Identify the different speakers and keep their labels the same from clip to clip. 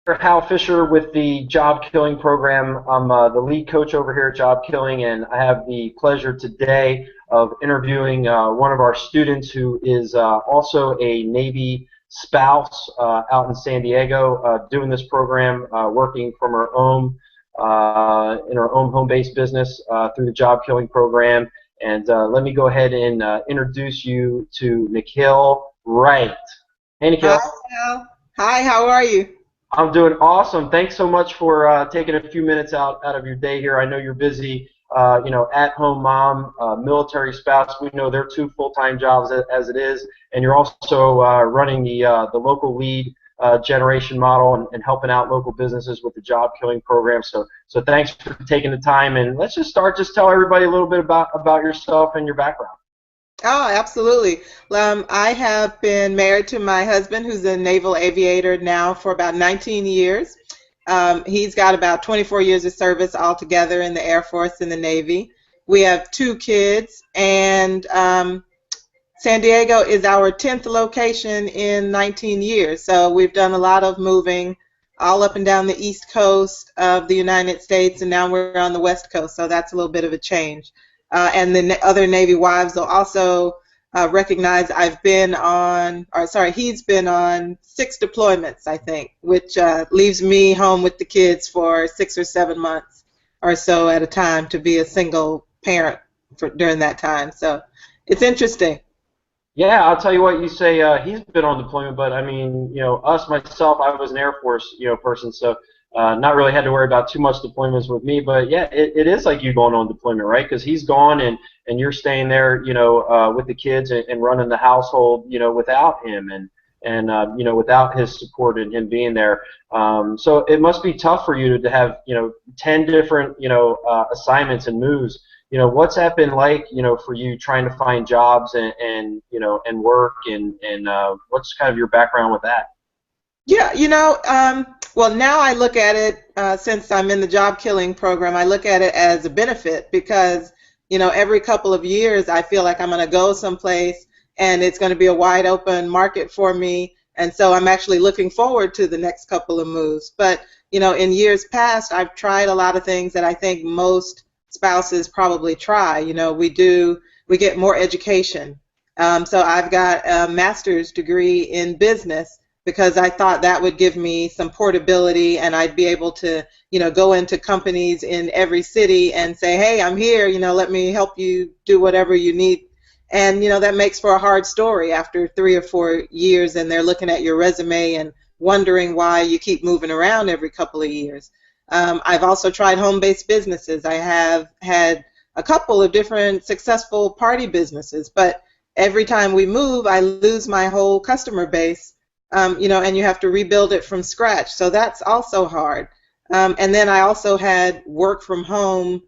Speaker 1: Hal Fisher with the Job Killing program. I'm the lead coach over here at Job Killing, and I have the pleasure today of interviewing one of our students who is also a Navy spouse out in San Diego, doing this program, working from her own in her own home-based business through the Job Killing program. And let me go ahead and introduce you to Nikhil Wright. Hey,
Speaker 2: Hi,
Speaker 1: Nikhil.
Speaker 2: Al. Hi, how are you?
Speaker 1: I'm doing awesome. Thanks so much for taking a few minutes out of your day here. I know you're busy, at-home mom, military spouse. We know they're two full-time jobs as it is, and you're also running the local lead generation model and helping out local businesses with the job killing program. So thanks for taking the time. And let's just start. Just tell everybody a little bit about yourself and your background.
Speaker 2: Oh, absolutely. I have been married to my husband, who's a naval aviator now for about 19 years. He's got about 24 years of service altogether in the Air Force and the Navy. We have two kids, and San Diego is our 10th location in 19 years. So we've done a lot of moving all up and down the East Coast of the United States, and now we're on the West Coast. So that's a little bit of a change. And the other Navy wives will also recognize I've been on, or sorry, he's been on 6 deployments, I think, which leaves me home with the kids for 6 or 7 months or so at a time to be a single parent during that time. So it's interesting.
Speaker 1: Yeah, I'll tell you what. You say he's been on deployment, but I mean, myself, I was an Air Force, person, so not really had to worry about too much deployments with me. But yeah, it is like you going on deployment, right? Because he's gone and you're staying there, with the kids and running the household, without him and without his support and him being there. So it must be tough for you to have 10 different assignments and moves. What's that been like, for you trying to find jobs and work and what's kind of your background with that?
Speaker 2: Yeah, well, now I look at it, since I'm in the job killing program, I look at it as a benefit because, every couple of years I feel like I'm going to go someplace and it's going to be a wide open market for me. And so I'm actually looking forward to the next couple of moves. But, in years past, I've tried a lot of things that I think most spouses probably try. We get more education. So I've got a master's degree in business because I thought that would give me some portability and I'd be able to, go into companies in every city and say, hey, I'm here, let me help you do whatever you need. And, that makes for a hard story after 3 or 4 years and they're looking at your resume and wondering why you keep moving around every couple of years. I've also tried home-based businesses. I have had a couple of different successful party businesses, but every time we move, I lose my whole customer base, and you have to rebuild it from scratch. So that's also hard. And then I also had work from home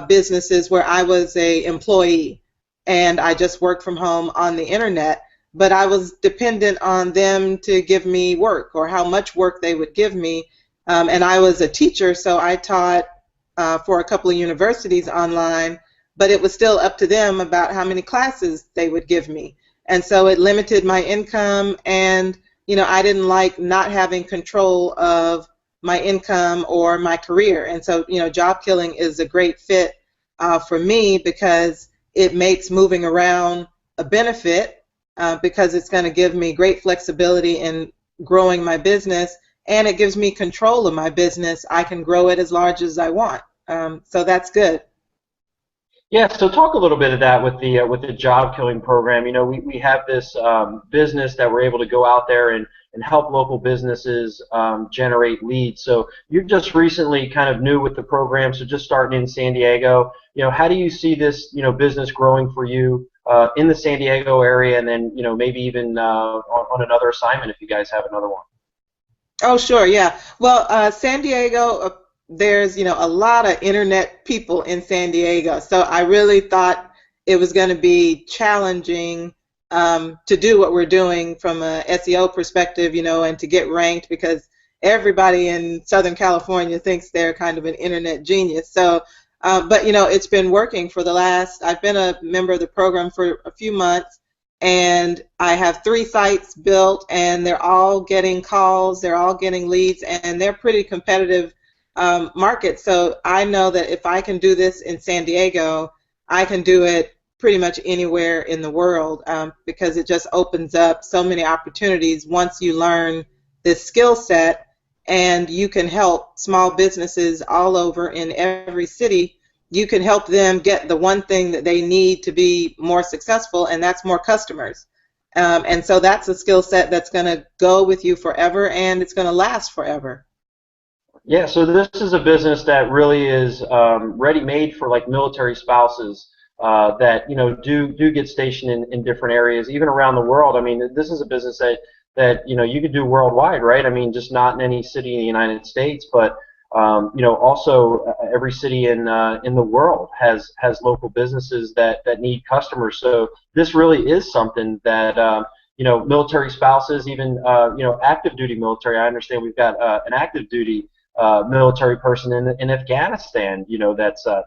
Speaker 2: businesses where I was a employee and I just worked from home on the internet, but I was dependent on them to give me work or how much work they would give me. And I was a teacher, so I taught for a couple of universities online, but it was still up to them about how many classes they would give me. And so it limited my income, and I didn't like not having control of my income or my career. And so job killing is a great fit for me because it makes moving around a benefit because it's going to give me great flexibility in growing my business, and it gives me control of my business. I can grow it as large as I want. So that's good.
Speaker 1: Yeah, so talk a little bit of that with the job killing program. We have this business that we're able to go out there and help local businesses generate leads. So you're just recently kind of new with the program, so just starting in San Diego. How do you see this business growing for you in the San Diego area, and then maybe even on another assignment if you guys have another one?
Speaker 2: Oh, sure, yeah. Well, San Diego, there's, a lot of internet people in San Diego, so I really thought it was going to be challenging to do what we're doing from a SEO perspective, and to get ranked because everybody in Southern California thinks they're kind of an internet genius. So, but, it's been working for the last, I've been a member of the program for a few months, and I have 3 sites built, and they're all getting calls, they're all getting leads, and they're pretty competitive markets. So I know that if I can do this in San Diego, I can do it pretty much anywhere in the world, because it just opens up so many opportunities once you learn this skill set, and you can help small businesses all over in every city. You can help them get the one thing that they need to be more successful, and that's more customers. And so that's a skill set that's going to go with you forever, and it's going to last forever.
Speaker 1: Yeah, so this is a business that really is ready-made for like military spouses that do get stationed in different areas, even around the world. I mean, this is a business that you could do worldwide, right? I mean, just not in any city in the United States, but also every city in the world has local businesses that need customers. So this really is something that military spouses, even active duty military. I understand we've got an active duty military person in Afghanistan,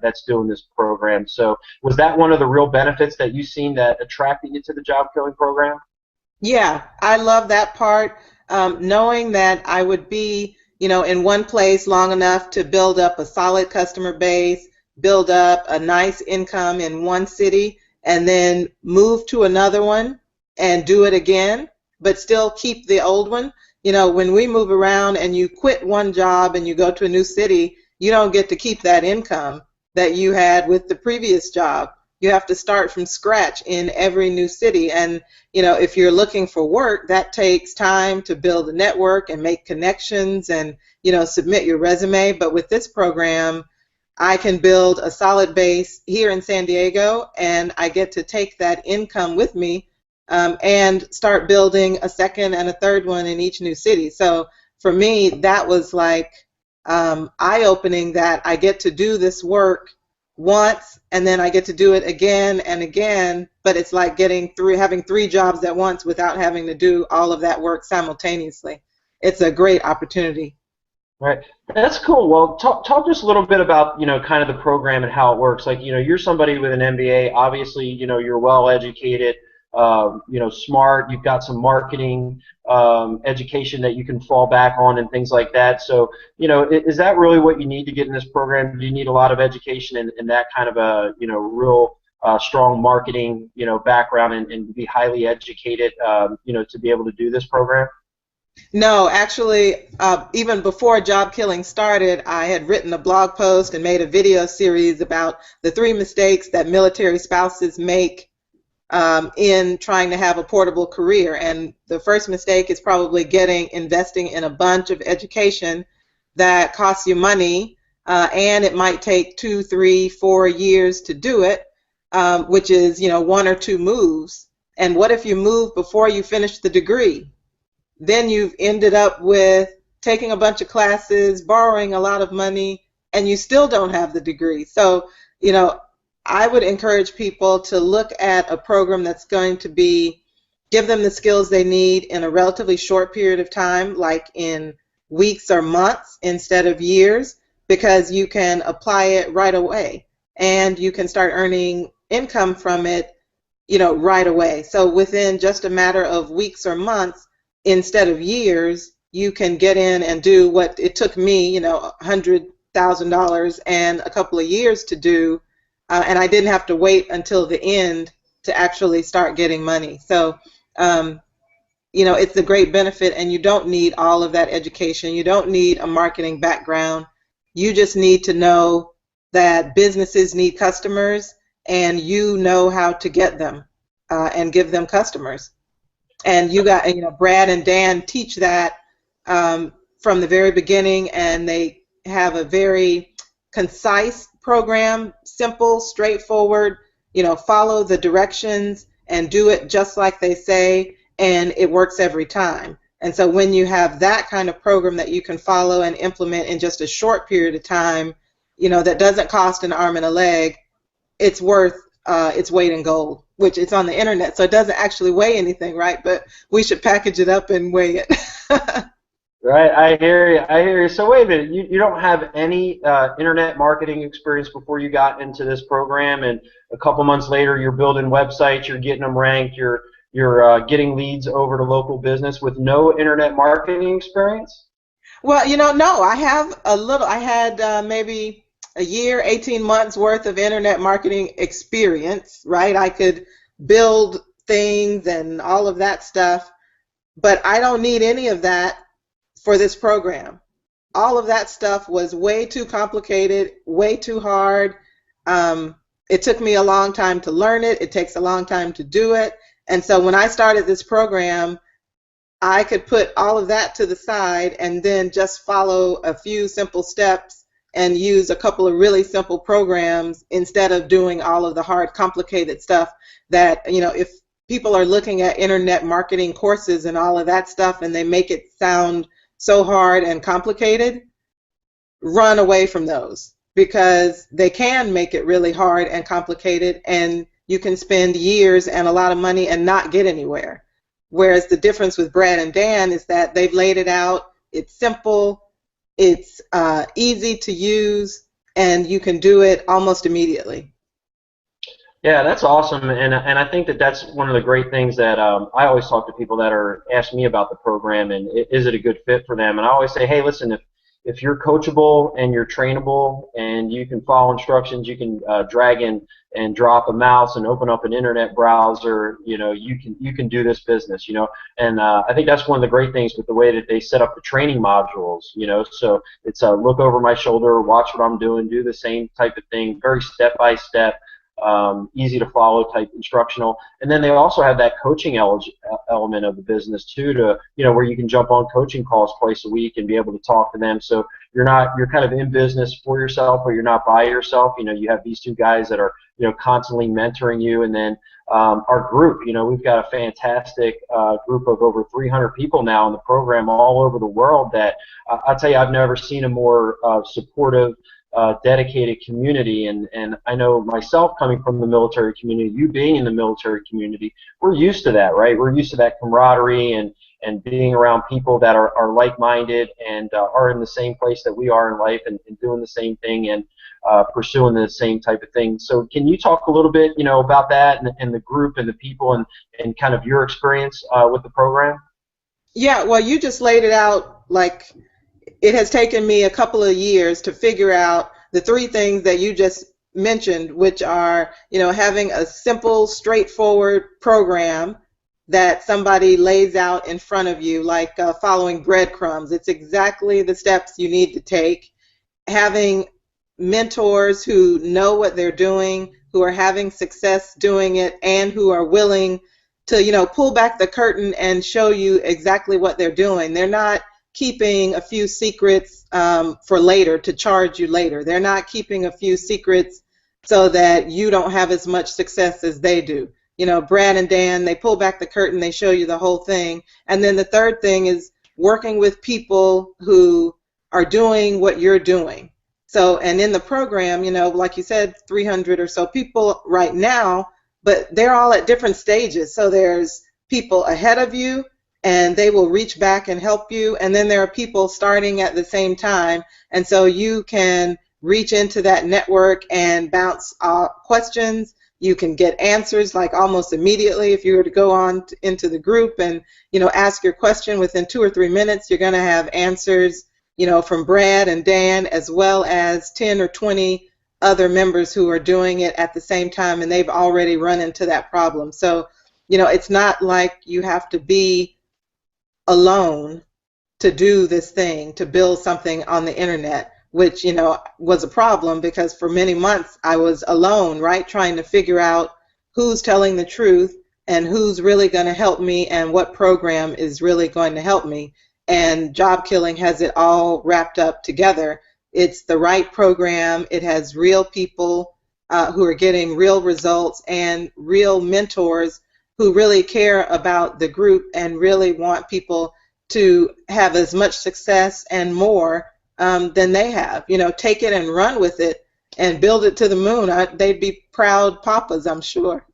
Speaker 1: that's doing this program. So was that one of the real benefits that you've seen that attracted you to the job killing program?
Speaker 2: Yeah, I love that part. Knowing that I would be, in one place long enough to build up a solid customer base, build up a nice income in one city, and then move to another one and do it again, but still keep the old one. When we move around and you quit one job and you go to a new city, you don't get to keep that income that you had with the previous job. You have to start from scratch in every new city. And, if you're looking for work, that takes time to build a network and make connections and, submit your resume. But with this program, I can build a solid base here in San Diego, and I get to take that income with me and start building a second and a third one in each new city. So for me, that was like eye-opening, that I get to do this work once and then I get to do it again and again, but it's like having 3 jobs at once without having to do all of that work simultaneously. It's a great opportunity.
Speaker 1: Right. That's cool. Well, talk just a little bit about, kind of the program and how it works. Like, you're somebody with an MBA. Obviously, you're well educated, smart. You've got some marketing education that you can fall back on and things like that. So, is that really what you need to get in this program? Do you need a lot of education and that kind of a, real strong marketing, background and be highly educated, to be able to do this program?
Speaker 2: No, actually, even before Job Killing started, I had written a blog post and made a video series about the 3 mistakes that military spouses make in trying to have a portable career. And the first mistake is probably investing in a bunch of education that costs you money, and it might take 2, 3, 4 years to do it, which is 1 or 2 moves. And what if you move before you finish the degree? Then you've ended up with taking a bunch of classes, borrowing a lot of money, and you still don't have the degree. So, I would encourage people to look at a program that's going to give them the skills they need in a relatively short period of time, like in weeks or months instead of years, because you can apply it right away and you can start earning income from it, right away. So within just a matter of weeks or months, instead of years, you can get in and do what it took me, $100,000 and a couple of years to do, and I didn't have to wait until the end to actually start getting money. So, it's a great benefit, and you don't need all of that education. You don't need a marketing background. You just need to know that businesses need customers, and you know how to get them and give them customers. And Brad and Dan teach that from the very beginning, and they have a very concise program, simple, straightforward, follow the directions and do it just like they say, and it works every time. And so when you have that kind of program that you can follow and implement in just a short period of time, that doesn't cost an arm and a leg, it's worth its weight in gold, which it's on the internet, so it doesn't actually weigh anything, right? But we should package it up and weigh it.
Speaker 1: Right, I hear you. So wait a minute, you don't have any internet marketing experience before you got into this program, and a couple months later you're building websites, you're getting them ranked, you're you're getting leads over to local business with no internet marketing experience?
Speaker 2: Well, no, I have a little. I had maybe a year, 18 months worth of internet marketing experience, right? I could build things and all of that stuff, but I don't need any of that for this program. All of that stuff was way too complicated, way too hard. It took me a long time to learn it. It takes a long time to do it. And so when I started this program, I could put all of that to the side and then just follow a few simple steps and use a couple of really simple programs instead of doing all of the hard, complicated stuff that, if people are looking at internet marketing courses and all of that stuff and they make it sound so hard and complicated, run away from those, because they can make it really hard and complicated, and you can spend years and a lot of money and not get anywhere. Whereas the difference with Brad and Dan is that they've laid it out. It's simple, it's easy to use, and you can do it almost immediately.
Speaker 1: Yeah, that's awesome, and I think that that's one of the great things that I always talk to people that are asking me about the program and is it a good fit for them. And I always say, hey, listen, if you're coachable and you're trainable and you can follow instructions, you can drag in and drop a mouse and open up an internet browser, you can do this business, And I think that's one of the great things with the way that they set up the training modules, So it's look over my shoulder, watch what I'm doing, do the same type of thing, very step by step. Easy to follow type instructional, and then they also have that coaching element of the business too, to where you can jump on coaching calls twice a week and be able to talk to them. So you're kind of in business for yourself, but you're not by yourself. You have these two guys that are constantly mentoring you, and then our group. We've got a fantastic group of over 300 people now in the program all over the world. That I'll tell you, I've never seen a more supportive, dedicated community, and I know myself coming from the military community, you being in the military community, we're used to that, right? We're used to that camaraderie and being around people that are like-minded and are in the same place that we are in life and doing the same thing and pursuing the same type of thing. So can you talk a little bit, about that and the group and the people and kind of your experience with the program?
Speaker 2: Yeah, well, you just laid it out. Like, it has taken me a couple of years to figure out the three things that you just mentioned, which are, having a simple, straightforward program that somebody lays out in front of you, like following breadcrumbs. It's exactly the steps you need to take. Having mentors who know what they're doing, who are having success doing it, and who are willing to, pull back the curtain and show you exactly what they're doing. They're not keeping a few secrets for later, to charge you later. They're not keeping a few secrets so that you don't have as much success as they do. Brad and Dan, they pull back the curtain, they show you the whole thing. And then the third thing is working with people who are doing what you're doing. So, and in the program, like you said, 300 or so people right now, but they're all at different stages. So there's people ahead of you, and they will reach back and help you. And then there are people starting at the same time, and so you can reach into that network and bounce questions. You can get answers like almost immediately. If you were to go on into the group and ask your question within 2 or 3 minutes, you're going to have answers from Brad and Dan, as well as 10 or 20 other members who are doing it at the same time, and they've already run into that problem. So it's not like you have to be alone to do this thing, to build something on the internet, which was a problem, because for many months I was alone, right, trying to figure out who's telling the truth and who's really going to help me and what program is really going to help me. And Job Killing has it all wrapped up together. It's the right program. It has real people who are getting real results, and real mentors who really care about the group and really want people to have as much success and more than they have. Take it and run with it and build it to the moon. They'd be proud papas, I'm sure.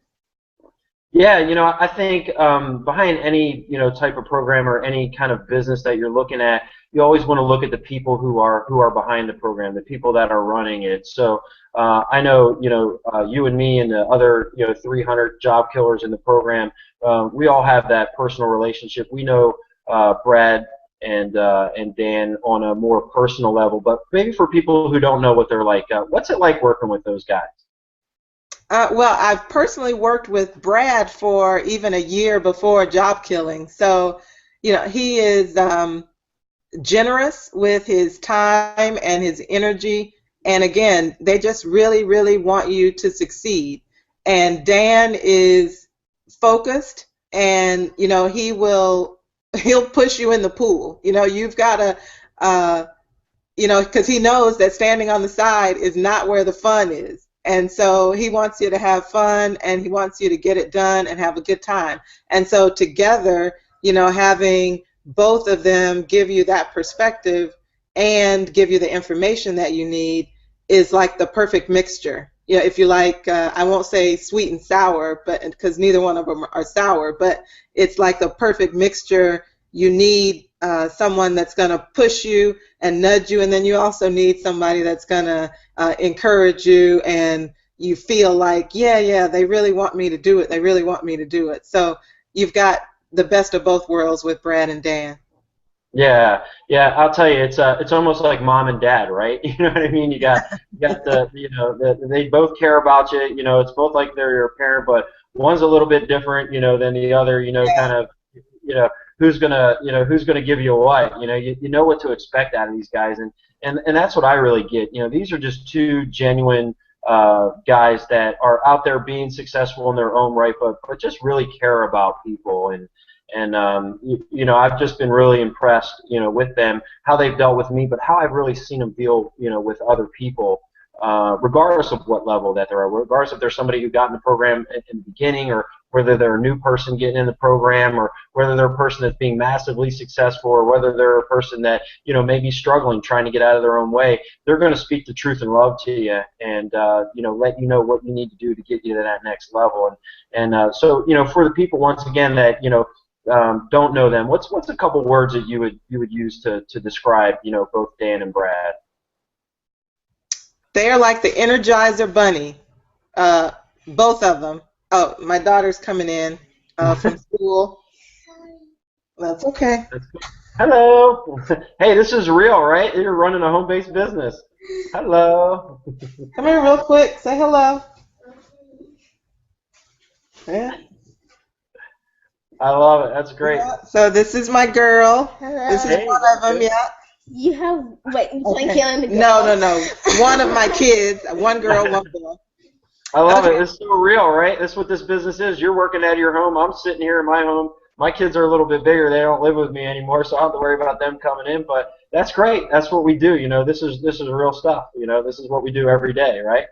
Speaker 1: Yeah, I think behind any type of program or any kind of business that you're looking at, you always want to look at the people who are behind the program, the people that are running it. So I know, you and me and the other, 300 job killers in the program, we all have that personal relationship. We know Brad and Dan on a more personal level, but maybe for people who don't know what they're like, what's it like working with those guys?
Speaker 2: Well, I've personally worked with Brad for even a year before job killing. So, he is generous with his time and his energy. And again, they just really, really want you to succeed. And Dan is focused, and he'll push you in the pool. You've got to, because he knows that standing on the side is not where the fun is. And so he wants you to have fun, and he wants you to get it done and have a good time. And so together, having both of them give you that perspective and give you the information that you need is like the perfect mixture. If you like, I won't say sweet and sour, but because neither one of them are sour, but it's like the perfect mixture. You need someone that's going to push you and nudge you, and then you also need somebody that's going to encourage you, and you feel like, yeah, they really want me to do it. They really want me to do it. So you've got the best of both worlds with Brad and Dan.
Speaker 1: Yeah, I'll tell you, it's almost like mom and dad, right? You know what I mean? You got they both care about you. It's both like they're your parent, but one's a little bit different, than the other. Kind of, who's gonna give you what. You know what to expect out of these guys, and that's what I really get. These are just two genuine guys that are out there being successful in their own right, but just really care about people. And I've just been really impressed, with them, how they've dealt with me, but how I've really seen them deal, with other people, regardless of what level that they're at, regardless if they're somebody who got in the program in the beginning, or whether they're a new person getting in the program, or whether they're a person that's being massively successful, or whether they're a person that, may be struggling, trying to get out of their own way. They're going to speak the truth and love to you, and let you know what you need to do to get you to that next level. So for the people, once again, that don't know them, what's a couple words that you would use to describe both Dan and Brad?
Speaker 2: They are like the Energizer Bunny, both of them. Oh, my daughter's coming in from school. That's okay.
Speaker 1: Hello. Hey, this is real, right? You're running a home-based business. Hello.
Speaker 2: Come here real quick. Say hello. Yeah.
Speaker 1: I love it. That's great.
Speaker 2: Yeah. So this is my girl.
Speaker 3: Hello.
Speaker 2: This is one of them. Yeah.
Speaker 3: You have wait. You playing
Speaker 2: Okay.
Speaker 3: killing the girl?
Speaker 2: No. One of my kids. One girl, one boy.
Speaker 1: I love
Speaker 2: Okay.
Speaker 1: it. It's so real, right? That's what this business is. You're working out of your home. I'm sitting here in my home. My kids are a little bit bigger. They don't live with me anymore, so I don't have to worry about them coming in. But that's great. That's what we do. This is real stuff. This is what we do every day, right?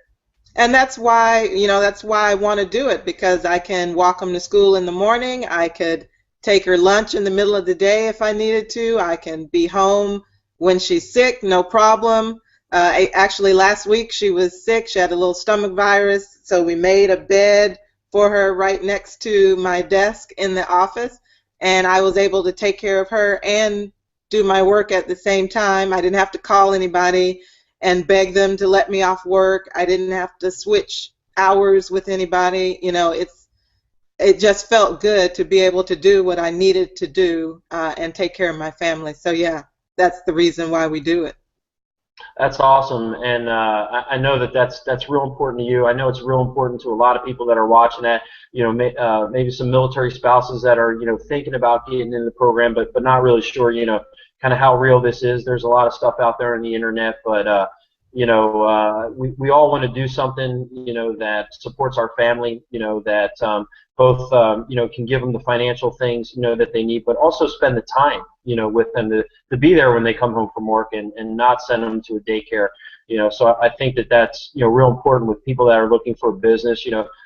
Speaker 2: And that's why, I want to do it, because I can walk them to school in the morning. I could take her lunch in the middle of the day if I needed to. I can be home when she's sick, no problem. Actually, last week she was sick. She had a little stomach virus, so we made a bed for her right next to my desk in the office, and I was able to take care of her and do my work at the same time. I didn't have to call anybody and beg them to let me off work. I didn't have to switch hours with anybody. It just felt good to be able to do what I needed to do and take care of my family. So yeah, that's the reason why we do it.
Speaker 1: That's awesome, and I know that's real important to you. I know it's real important to a lot of people that are watching that. Maybe some military spouses that are thinking about getting in the program, but not really sure. Kind of how real this is. There's a lot of stuff out there on the internet, but we all want to do something that supports our family. That both can give them the financial things that they need, but also spend the time with them to be there when they come home from work, and not send them to a daycare. So I think that's real important with people that are looking for a business.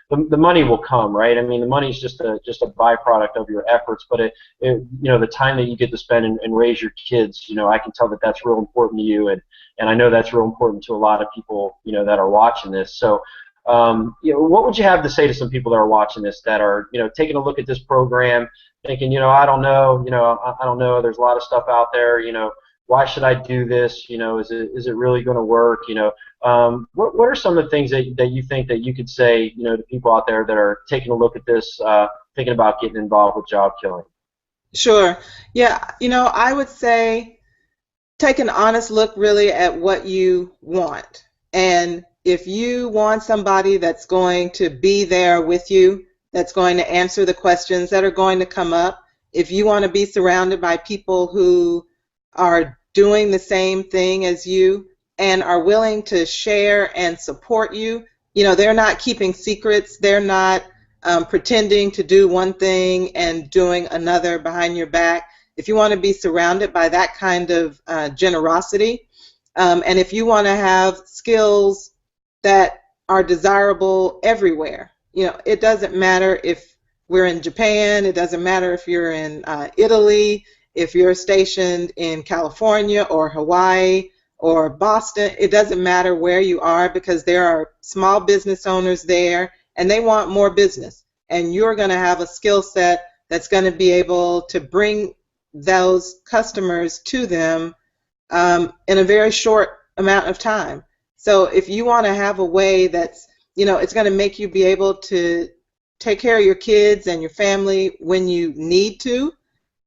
Speaker 1: The money will come, right? I mean, the money is just a byproduct of your efforts, but the time that you get to spend and raise your kids, I can tell that that's real important to you, and I know that's real important to a lot of people that are watching this. So what would you have to say to some people that are watching this, that are taking a look at this program, thinking I don't know, I don't know, there's a lot of stuff out there, why should I do this? You know, is it really going to work? You know, what are some of the things that you think that you could say, you know, to people out there that are taking a look at this, thinking about getting involved with job killing?
Speaker 2: Sure. Yeah, I would say take an honest look really at what you want. And if you want somebody that's going to be there with you, that's going to answer the questions that are going to come up, if you want to be surrounded by people who are doing the same thing as you and are willing to share and support you, they're not keeping secrets, they're not pretending to do one thing and doing another behind your back. If you want to be surrounded by that kind of generosity, and if you want to have skills that are desirable everywhere, it doesn't matter if we're in Japan, it doesn't matter if you're in Italy, if you're stationed in California or Hawaii or Boston, it doesn't matter where you are, because there are small business owners there and they want more business. And you're going to have a skill set that's going to be able to bring those customers to them in a very short amount of time. So if you want to have a way that's, it's going to make you be able to take care of your kids and your family when you need to,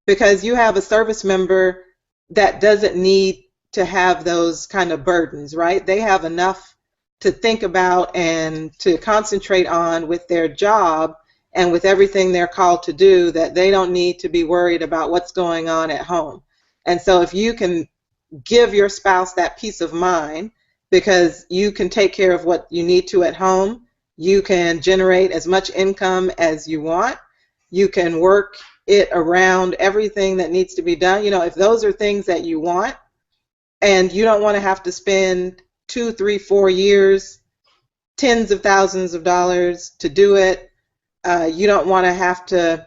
Speaker 2: because you have a service member that doesn't need to have those kind of burdens, right? They have enough to think about and to concentrate on with their job and with everything they're called to do, that they don't need to be worried about what's going on at home. And so if you can give your spouse that peace of mind, because you can take care of what you need to at home, you can generate as much income as you want, you can work it around everything that needs to be done. If those are things that you want, and you don't want to have to spend 2, 3, 4 years, tens of thousands of dollars to do it, you don't want to have to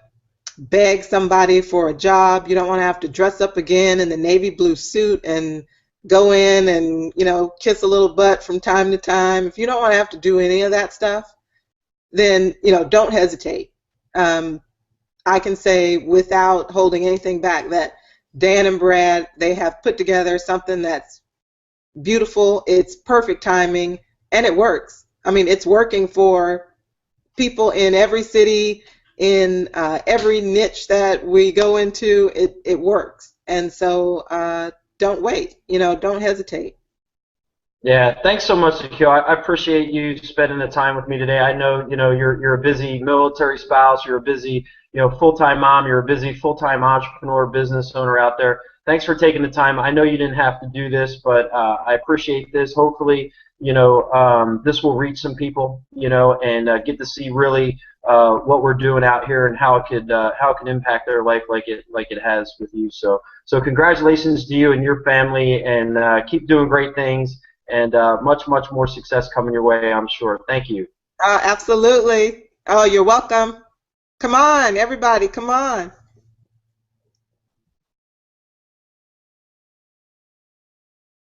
Speaker 2: beg somebody for a job, you don't want to have to dress up again in the navy blue suit and go in and kiss a little butt from time to time. If you don't want to have to do any of that stuff, then don't hesitate. I can say without holding anything back that Dan and Brad, they have put together something that's beautiful, it's perfect timing, and it works. I mean, it's working for people in every city, in every niche that we go into, it works. And so don't wait, don't hesitate.
Speaker 1: Yeah, thanks so much, Akil. I appreciate you spending the time with me today. I know, you're a busy military spouse, you're a busy, full-time mom, you're a busy full-time entrepreneur, business owner out there. Thanks for taking the time. I know you didn't have to do this, but I appreciate this. Hopefully, this will reach some people, and get to see really what we're doing out here and how it can impact their life like it has with you. So congratulations to you and your family, and keep doing great things. And much more success coming your way, I'm sure. Thank you.
Speaker 2: Absolutely. Oh, you're welcome. Come on, everybody, come on.